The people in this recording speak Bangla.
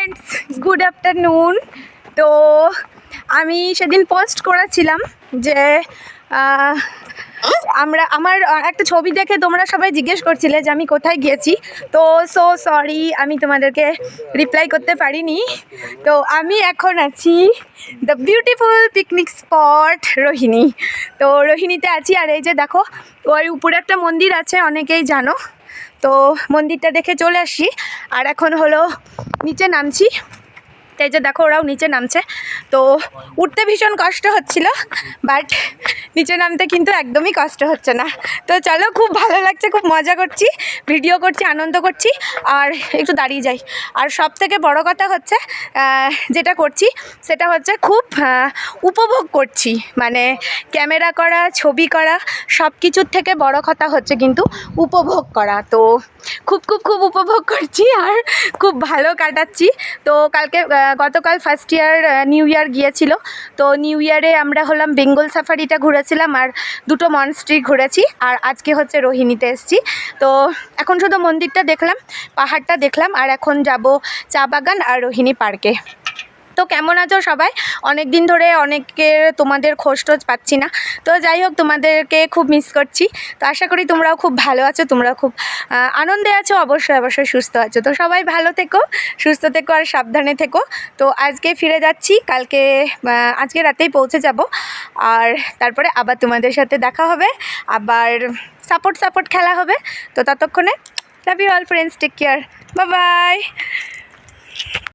Friends, good afternoon. তো আমি সেদিন পোস্ট করেছিলাম যে আমার একটা ছবি দেখে তোমরা সবাই জিজ্ঞেস করছিলে যে আমি কোথায় গিয়েছি। তো সো সরি, আমি তোমাদেরকে রিপ্লাই করতে পারিনি। তো আমি এখন আছি the beautiful picnic spot Rohini. তো রোহিণীতে আছি, আর এই যে দেখো ওই উপরে একটা মন্দির আছে, অনেকেই জানো। তো মন্দিরটা দেখে চলে আসি, আর এখন হলো নিচে নামছি। এই যে দেখো ওরাও নিচে নামছে। তো উঠতে ভীষণ কষ্ট হচ্ছিল, বাট নিচে নামতে কিন্তু একদমই কষ্ট হচ্ছে না। তো চলো, খুব ভালো লাগছে, খুব মজা করছি, ভিডিও করছি, আনন্দ করছি। আর একটু দাঁড়িয়ে যাই। আর সব থেকে বড়ো কথা হচ্ছে যেটা করছি সেটা হচ্ছে খুব উপভোগ করছি, মানে ক্যামেরা করা, ছবি করা, সব কিছুর থেকে বড়ো কথা হচ্ছে কিন্তু উপভোগ করা। তো খুব খুব খুব উপভোগ করছি আর খুব ভালো কাটাচ্ছি। তো গতকাল ফার্স্ট নিউ ইয়ার গিয়েছিল। তো নিউ ইয়ারে আমরা হলাম বেঙ্গল সাফারিটা ঘুরেছিলাম, আর দুটো মনস্ট্রি ঘুরেছি, আর আজকে হচ্ছে রোহিণীতে এসেছি। তো এখন শুধু মন্দিরটা দেখলাম, পাহাড়টা দেখলাম, আর এখন যাব চা বাগান আর রোহিণী পার্কে। তো কেমন আছো সবাই? অনেক দিন ধরে তোমাদের খোঁজ টোজ পাচ্ছি না। তো যাই হোক, তোমাদেরকে খুব মিস করছি। তো আশা করি তোমরাও খুব ভালো আছো, তোমরাও খুব আনন্দে আছো, অবশ্যই অবশ্যই সুস্থ আছো। তো সবাই ভালো থেকো, সুস্থ থেকো, আর সাবধানে থেকো। তো আজকে ফিরে যাচ্ছি, আজকে রাতেই পৌঁছে যাব, আর তারপরে আবার তোমাদের সাথে দেখা হবে, আবার সাপোর্ট খেলা হবে। তো ততক্ষণে love you all friends, take care, bye by.